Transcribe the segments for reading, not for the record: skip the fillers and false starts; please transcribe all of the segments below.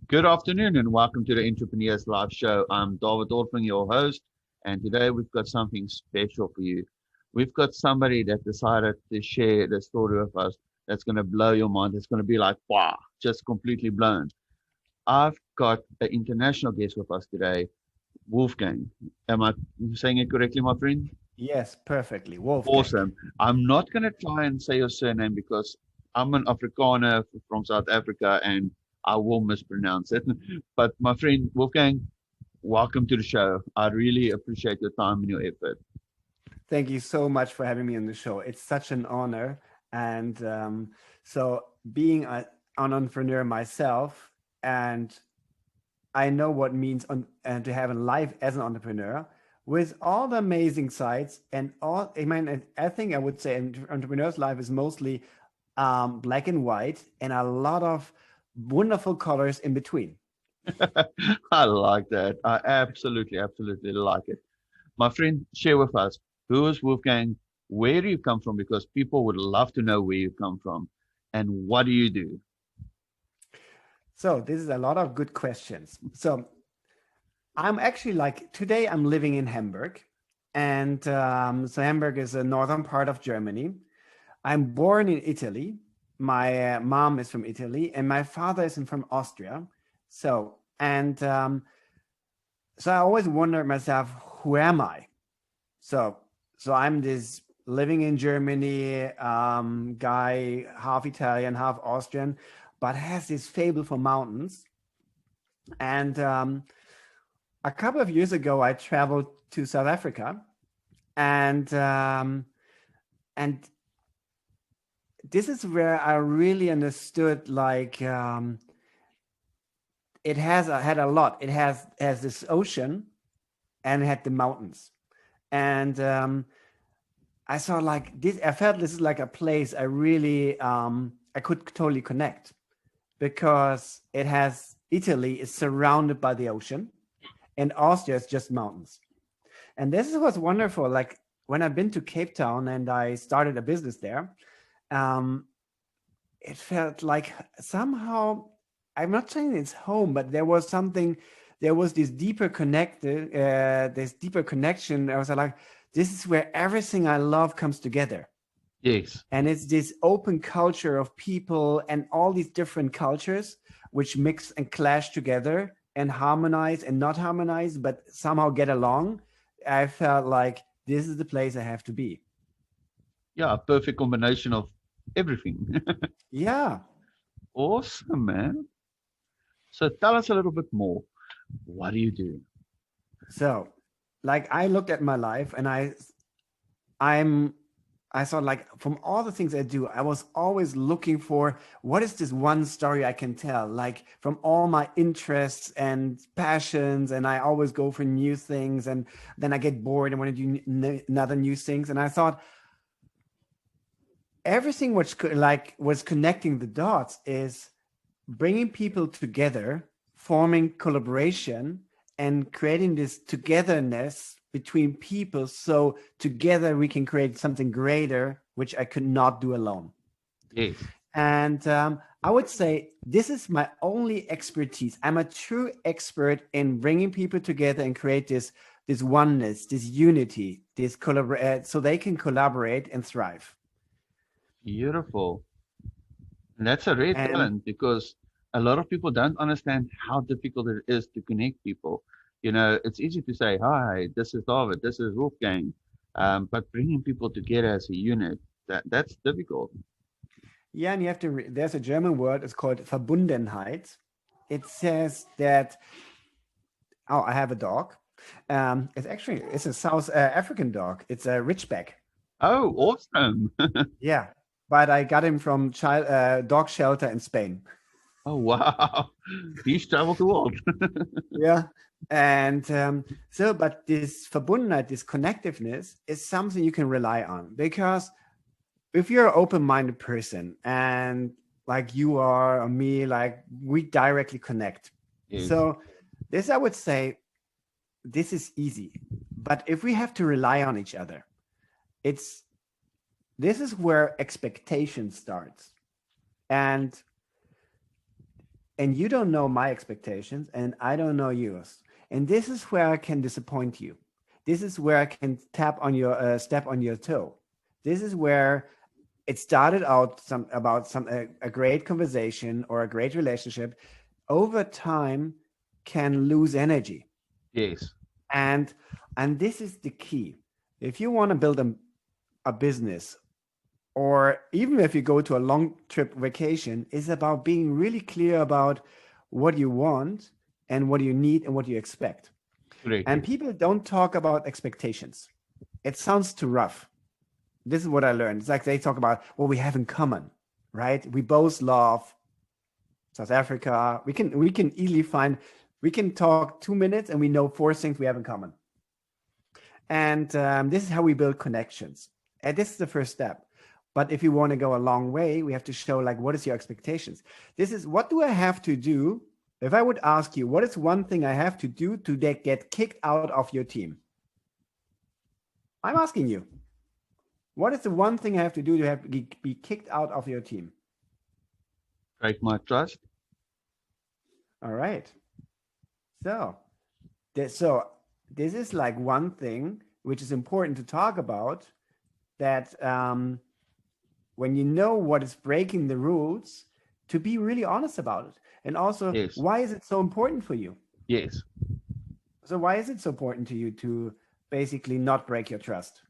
Good afternoon and welcome to the Entrepreneurs Live Show. I'm David Orphan, your host, and today we've got something special for you. We've got somebody that decided to share the story with us that's going to blow your mind. It's going to be like, wow, just completely blown. I've got an international guest with us today, Wolfgang. Am I saying it correctly, my friend? Yes, perfectly. Wolfgang. Awesome. I'm not going to try and say your surname because I'm an Afrikaner from South Africa and I will mispronounce it. But my friend Wolfgang, welcome to the show. I really appreciate your time and your effort. Thank you so much for having me on the show. It's such an honor. And so, being an entrepreneur myself, and I know what it means to have a life as an entrepreneur with all the amazing sides and all. I mean, I think I would say an entrepreneur's life is mostly black and white and a lot of wonderful colors in between. I like that. I absolutely like it. My friend, share with us who is Wolfgang, where do you come from? Because people would love to know where you come from and what do you do? So, this is a lot of good questions. So, I'm actually like today I'm living in Hamburg, and so Hamburg is a northern part of Germany. I'm born in Italy. My mom is from Italy, and my father is from Austria. So I always wonder myself, who am I? So so I'm this living in Germany guy, half Italian, half Austrian, but has this fable for mountains. And a couple of years ago, I traveled to South Africa, and and this is where I really understood like had a lot. It has this ocean and it had the mountains, and I saw like this. I felt this is like a place I really I could totally connect because it has Italy is surrounded by the ocean, and Austria is just mountains. And this is what's wonderful. Like when I've been to Cape Town and I started a business there, um, it felt like somehow I'm not saying it's home, but there was something. There was this deeper connection. I was like, this is where everything I love comes together, Yes. and it's this open culture of people and all these different cultures which mix and clash together and harmonize and not harmonize, but somehow get along. I felt like this is the place I have to be. Yeah, a perfect combination of everything. Yeah. Awesome, man. So tell us a little bit more. What do you do? So, like I looked at my life and I'm I saw like from all the things I do, I was always looking for what is this one story I can tell, like from all my interests and passions, and I always go for new things, and then I get bored and want to do another new things, and I thought everything which like was connecting the dots is bringing people together, forming collaboration, and creating this togetherness between people. So together we can create something greater, which I could not do alone. Yes. And I would say this is my only expertise. I'm a true expert in bringing people together and create this oneness, this unity, this collaborate, so they can collaborate and thrive. Beautiful. And that's a rare And talent because a lot of people don't understand how difficult it is to connect people. You know, it's easy to say, hi, this is David, this is Wolfgang. But bringing people together as a unit, that's difficult. yeah, and you have to. There's a German word. It's called Verbundenheit. It says that. Oh, I have a dog. It's a South African dog. It's a Ridgeback. Oh, awesome. Yeah, but I got him from child dog shelter in Spain. Oh, wow. He's traveled the world. Yeah, and but this Verbundenheit, this connectiveness, is something you can rely on because if you're an open-minded person and like you are or me, like we directly connect. Yes. So this I would say this is easy. But if we have to rely on each other, it's this is where expectation starts. And and you don't know my expectations, and I don't know yours. And this is where I can disappoint you. This is where I can tap on your step on your toe. This is where it started out a great conversation or a great relationship. Over time, can lose energy, Yes. and this is the key. If you want to build a business, or even if you go to a long trip vacation, is about being really clear about what you want and what you need and what you expect. Correct. And people don't talk about expectations. It sounds too rough. This is what I learned. It's like they talk about what we have in common, right? We both love South Africa. We can easily find, we can talk 2 minutes and we know 4 things we have in common. And this is how we build connections. And this is the first step. But if you want to go a long way, we have to show like, what is your expectations? This is, what do I have to do? If I would ask you, what is one thing I have to do to get kicked out of your team? I'm asking you, what is the one thing I have to do to be kicked out of your team? Break my trust. All right. So this is like one thing which is important to talk about, that when you know what is breaking the rules, to be really honest about it. And also, Yes. Why is it so important for you? Yes. So why is it so important to you to basically not break your trust?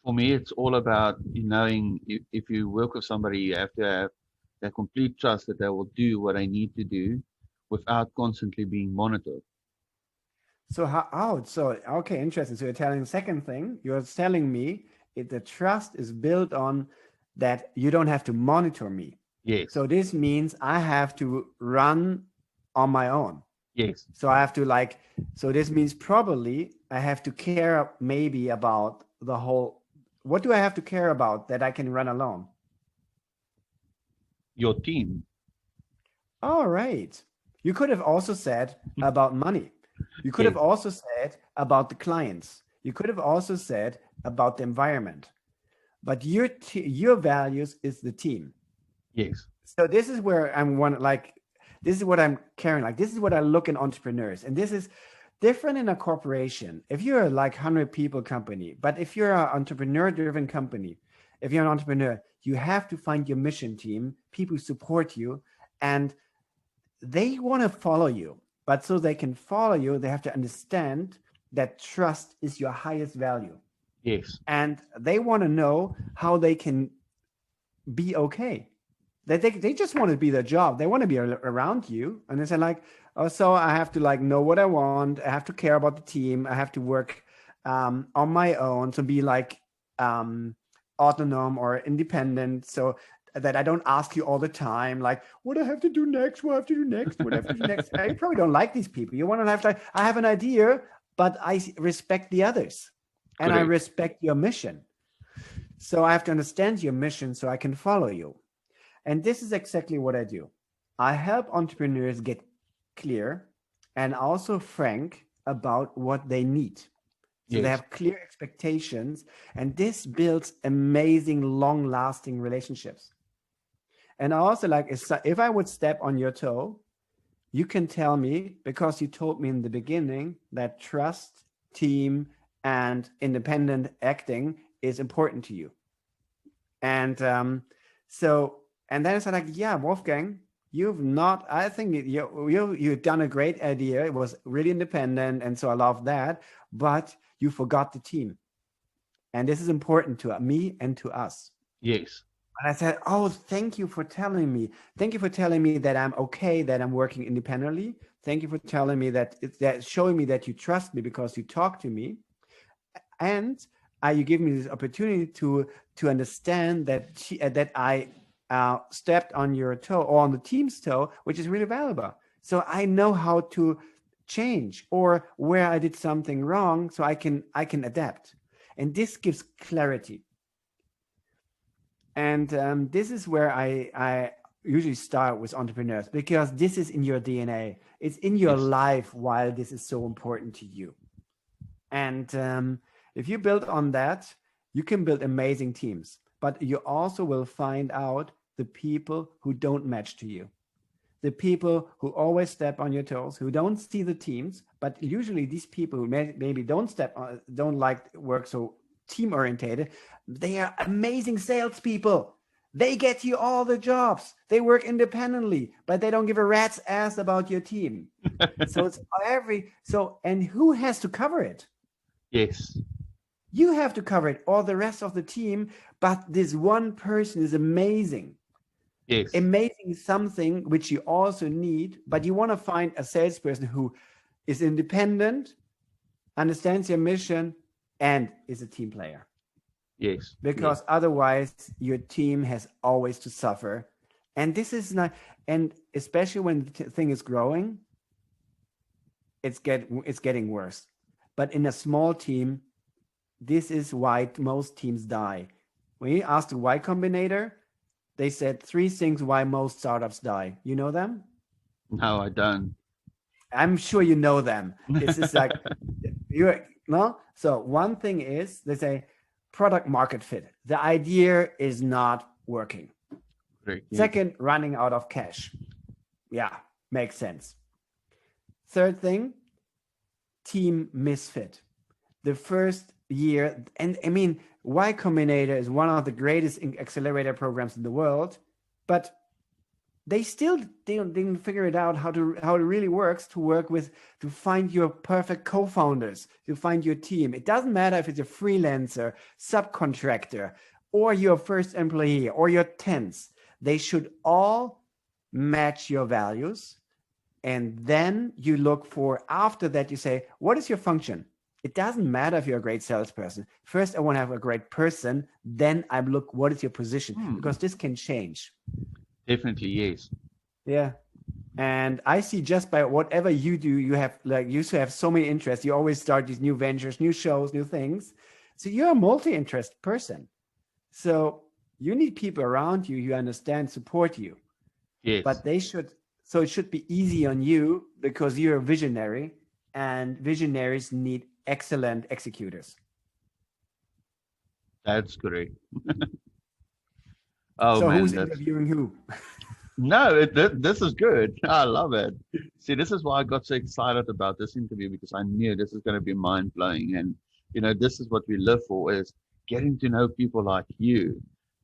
For me, it's all about knowing if you work with somebody, you have to have that complete trust that they will do what I need to do without constantly being monitored. So okay, interesting. So you're telling the second thing, you're telling me the trust is built on that you don't have to monitor me. Yes. So this means I have to run on my own. Yes. So I have to so this means probably I have to care maybe about the whole, what do I have to care about that I can run alone? Your team. All right. You could have also said about money. You could Yes. have also said about the clients. You could have also said about the environment. But your values is the team. Yes. So this is where this is what I'm carrying. This is what I look in entrepreneurs. And this is different in a corporation. If you're a 100 people company, but if you're an entrepreneur driven company, if you're an entrepreneur, you have to find your mission team, people who support you, and they want to follow you. But so they can follow you, they have to understand that trust is your highest value. Yes. And they want to know how they can be okay. They just want to be their job. They want to be around you. And they say so I have to know what I want. I have to care about the team. I have to work on my own to be autonomous or independent. So that I don't ask you all the time, what I have to do next, what I have to do next, what I have to do next. You probably don't like these people. You want to have I have an idea, but I respect the others. And Correct. I respect your mission. So I have to understand your mission so I can follow you. And this is exactly what I do. I help entrepreneurs get clear and also frank about what they need. So they have clear expectations, and this builds amazing, long-lasting relationships. And also, if I would step on your toe, you can tell me, because you told me in the beginning that trust, team, and independent acting is important to you. And and then it's yeah, Wolfgang, I think you've done a great idea. It was really independent. And so I love that, but you forgot the team. And this is important to me and to us. Yes. And I said, oh, thank you for telling me. Thank you for telling me that I'm okay, that I'm working independently. Thank you for telling me that showing me that you trust me because you talk to me. And you give me this opportunity to understand that I stepped on your toe or on the team's toe, which is really valuable. So I know how to change or where I did something wrong, so I can adapt. And this gives clarity. And this is where I usually start with entrepreneurs, because this is in your DNA. It's in your life while this is so important to you. And if you build on that, you can build amazing teams. But you also will find out the people who don't match to you. the people who always step on your toes, who don't see the teams, but usually these people who maybe don't like work so team orientated, they are amazing salespeople. They get you all the jobs. They work independently, but they don't give a rat's ass about your team. So it's and who has to cover it? Yes. You have to cover it, or the rest of the team, but this one person is amazing. Yes. Amazing is something which you also need, but you want to find a salesperson who is independent, understands your mission, and is a team player. Yes. Because otherwise your team has always to suffer. And this is not, and especially when the thing is growing, it's getting worse. But in a small team, this is why most teams die. When you ask the Y Combinator, they said 3 things why most startups die. You know them? No, I don't. I'm sure you know them. This is like, So one thing is, they say product market fit. The idea is not working. Great. Second, running out of cash. Yeah, makes sense. Third thing, team misfit. The first year, and I mean, Y Combinator is one of the greatest accelerator programs in the world, but they still didn't figure it out how it really works to find your perfect co-founders, to find your team. It doesn't matter if it's a freelancer, subcontractor, or your first employee, or your 10th. They should all match your values. And then you look for, after that, you say, what is your function? It doesn't matter if you're a great salesperson. First, I want to have a great person. Then I look, what is your position? Because this can change. Definitely, yes. Yeah. And I see just by whatever you do, you used to have so many interests. You always start these new ventures, new shows, new things. So you're a multi-interest person. So you need people around you who understand, support you. Yes. But it should be easy on you because you're a visionary, and visionaries need excellent executors. That's correct. So who's interviewing who? No, this is good. I love it. See, this is why I got so excited about this interview, because I knew this is going to be mind-blowing. And, this is what we live for, is getting to know people like you.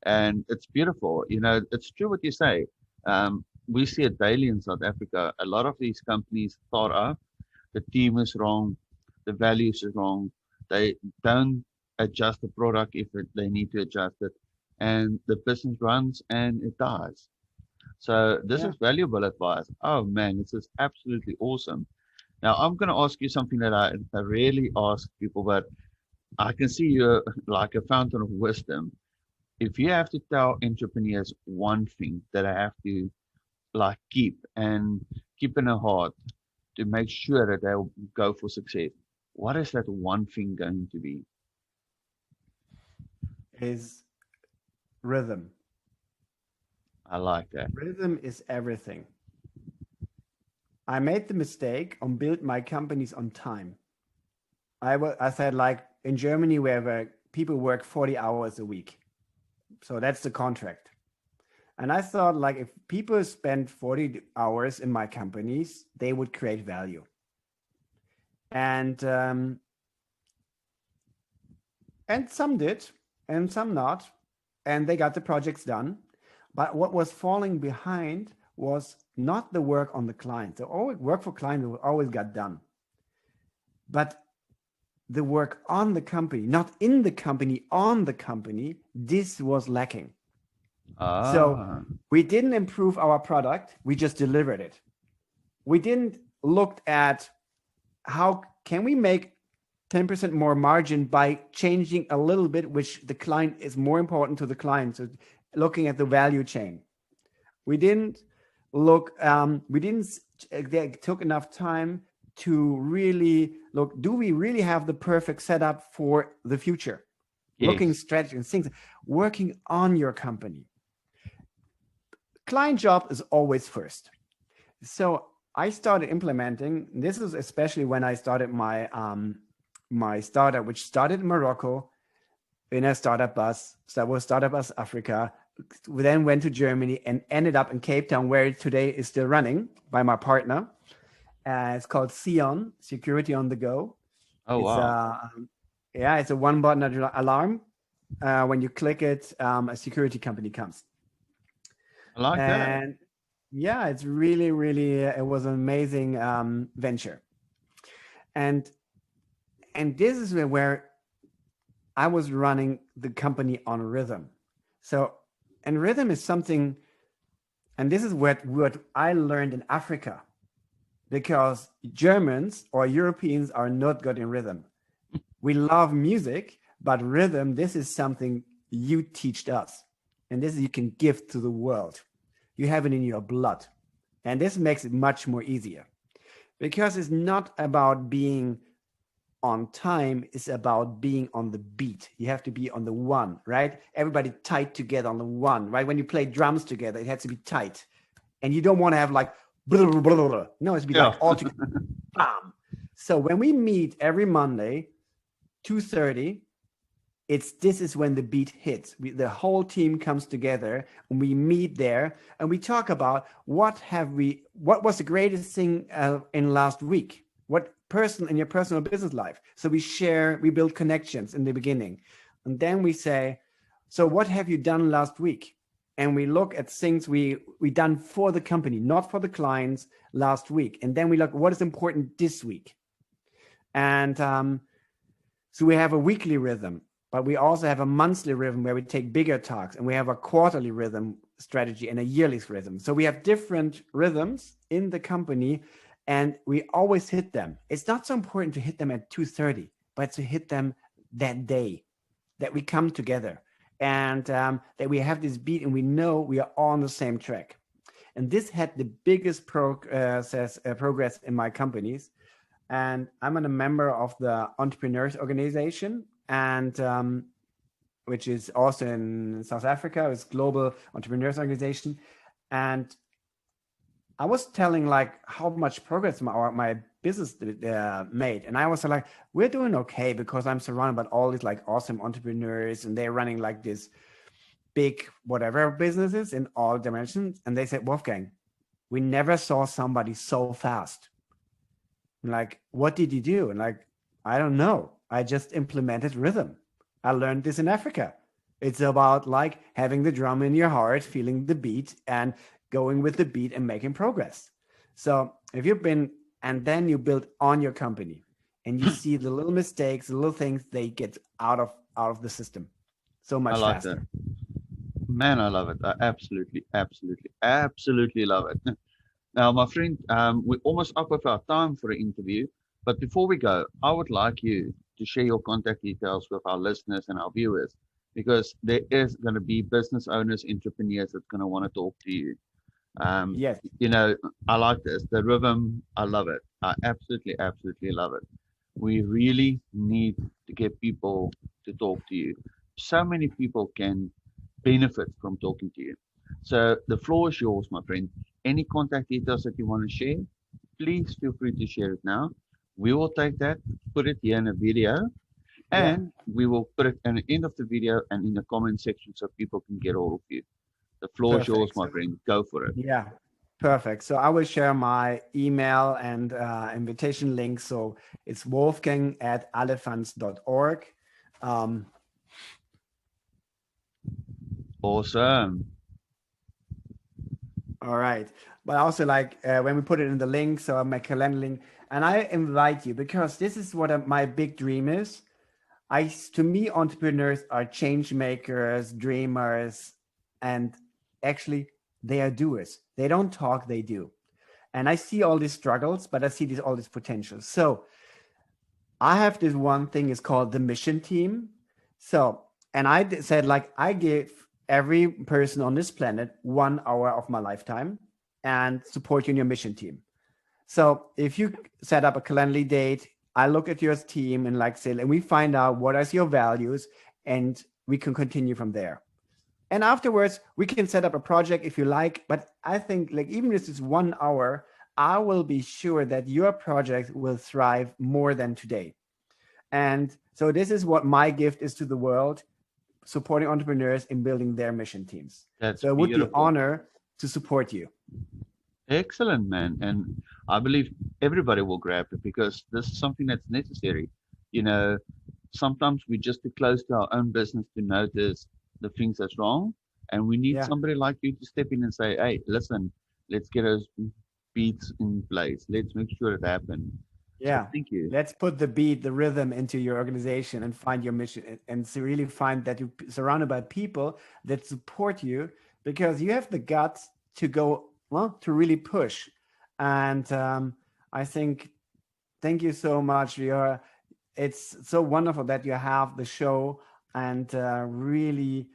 And it's beautiful. It's true what you say. We see it daily in South Africa. A lot of these companies start up, the team is wrong, the values is wrong. They don't adjust the product if they need to adjust it, and the business runs and it dies. So this is valuable advice. Oh man, this is absolutely awesome. Now I'm going to ask you something that I rarely ask people, but I can see you're like a fountain of wisdom. If you have to tell entrepreneurs one thing that I have to keep in their heart to make sure that they'll go for success, what is that one thing going to be? Is rhythm. I like that. Rhythm is everything. I made the mistake on build my companies on time. I said, in Germany, where people work 40 hours a week. So that's the contract. And I thought, if people spend 40 hours in my companies, they would create value. And some did, and some not. And they got the projects done. But what was falling behind was not the work on the client. The work for client always got done. But the work on the company, not in the company, on the company, this was lacking. So we didn't improve our product. We just delivered it. We didn't look at how can we make 10% more margin by changing a little bit, which the client is more important to the client. So looking at the value chain. We didn't look, they took enough time to really look, do we really have the perfect setup for the future? Yes. Looking strategy and things, working on your company. Client job is always first. So I started implementing, this is especially when I started my my startup, which started in Morocco in a startup bus. So that was Startup Bus Africa. we then went to Germany and ended up in Cape Town, where today is still running by my partner. It's called ShowonMSCRadio, Security on the Go. Oh, It's wow. it's a one-button alarm. When you click it, a security company comes. I like that. And yeah, it's really, really, it was an amazing venture. And this is where I was running the company on rhythm. So, and rhythm is something, and this is what I learned in Africa, because Germans or Europeans are not good in rhythm. We love music, but rhythm, this is something you teach us. And this you can give to the world. You have it in your blood. And this makes it much more easier, because it's not about being on time, it's about being on the beat. You have to be on the one, right? Everybody tight together on the one, right? When you play drums together, it has to be tight. And you don't want to have like, blah, blah, blah, blah. No, it's be like all together. Bam. So when we meet every Monday, 2:30, this is when the beat hits. The whole team comes together and we meet there and we talk about what was the greatest thing in last week? What person in your personal business life? So we build connections in the beginning. And then we say, so what have you done last week? And we look at things we done for the company, not for the clients last week. And then we look, what is important this week? And so we have a weekly rhythm, but we also have a monthly rhythm where we take bigger talks, and we have a quarterly rhythm strategy and a yearly rhythm. So we have different rhythms in the company, and we always hit them. It's not so important to hit them at 2:30, but to hit them that day, that we come together and that we have this beat and we know we are on the same track. And this had the biggest progress in my companies. And I'm a member of the Entrepreneurs Organization, and which is also in South Africa. It's Global Entrepreneurs Organization. And I was telling like how much progress my business made. And I was like, we're doing okay, because I'm surrounded by all these like awesome entrepreneurs, and they're running like this big whatever businesses in all dimensions. And they said, Wolfgang, we never saw somebody so fast. I'm like, what did you do? And like, I don't know. I just implemented rhythm. I learned this in Africa. It's about like having the drum in your heart, feeling the beat and going with the beat and making progress. So if you've been, and then you build on your company and you see the little mistakes, the little things, they get out of the system so much I like faster. that. Man, I love it. I absolutely, absolutely, absolutely love it. Now, my friend, we're almost up with our time for the interview. But before we go, I would like you to share your contact details with our listeners and our viewers, because there is going to be business owners, entrepreneurs that's going to want to talk to you. Yes. You know, I like this. The rhythm, I love it. I absolutely, absolutely love it. We really need to get people to talk to you. So many people can benefit from talking to you. So the floor is yours, my friend. Any contact details that you want to share, please feel free to share it now. We will take that, put it here in a video, Yeah. and we will put it in the end of the video and in the comment section so people can get all of you. The floor is yours, Perfect. my So, friend. Go for it. yeah. Perfect. So I will share my email and invitation link. So it's wolfgang@alephants.org. Um, Awesome. all right. But also like when we put it in the link, so my calendar link, and I invite you, because this is what my big dream is. To me, entrepreneurs are change makers, dreamers, and actually they are doers. They don't talk, they do. And I see all these struggles, but I see all this potential. So I have this one thing is called the mission team. So, and I said like, I give every person on this planet 1 hour of my lifetime and support you in your mission team. So if you set up a calendar date, I look at your team and like say, and we find out what are your values, and we can continue from there. And afterwards, we can set up a project if you like. But I think like even if it's 1 hour, I will be sure that your project will thrive more than today. And so this is what my gift is to the world. supporting entrepreneurs in building their mission teams. That's So it would be an beautiful. honor to support you. Excellent, man. And I believe everybody will grab it because this is something that's necessary. You know, sometimes we're just too close to our own business to notice the things that's wrong. And we need Yeah. somebody like you to step in and say, hey, listen, let's get those beats in place. Let's make sure it happens. Yeah. So thank you. Let's put the beat, the rhythm into your organization and find your mission and to really find that you're surrounded by people that support you because you have the guts to go, well, to really push. And I think, thank you so much. It's so wonderful that you have the show and really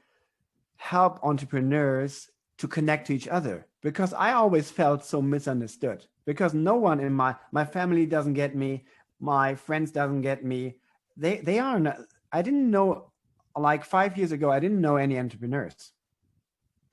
help entrepreneurs to connect to each other, because I always felt so misunderstood because no one in my family doesn't get me, my friends doesn't get me. They are not, I didn't know, like 5 years ago I didn't know any entrepreneurs,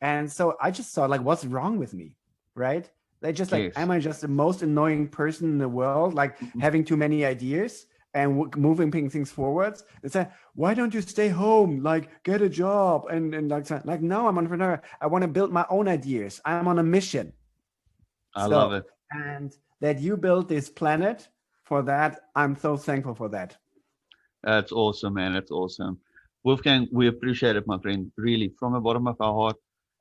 and so I just thought like, what's wrong with me, right? They just like, Yes. am I just the most annoying person in the world, like having too many ideas and moving things forwards? They say, why don't you stay home, like get a job? And like no, I'm an entrepreneur. I want to build my own ideas. I'm on a mission. I love it. And that you built this planet, for that, I'm so thankful for that. That's awesome, man. That's awesome. Wolfgang, we appreciate it, my friend, really, from the bottom of our heart.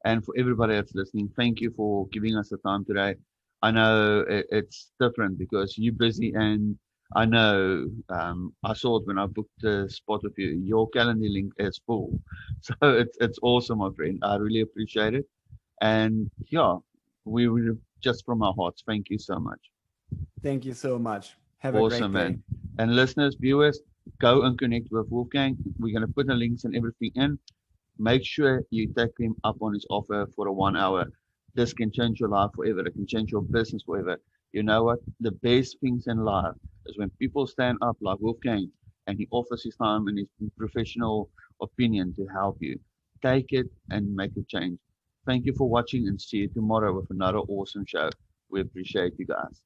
And for everybody that's listening, thank you for giving us the time today. I know it's different because you're busy, and I know I saw it when I booked the spot with you. Your calendar link is full. So it's awesome, my friend. I really appreciate it. And yeah, we just from our hearts, thank you so much. Thank you so much. Have Awesome, a great day. man. And listeners, viewers, go and connect with Wolfgang. We're going to put the links and everything in. Make sure you take him up on his offer for a 1 hour. This can change your life forever. It can change your business forever. You know what? The best things in life is when people stand up like Wolfgang and he offers his time and his professional opinion to help you. Take it and make a change. Thank you for watching, and see you tomorrow with another awesome show. We appreciate you guys.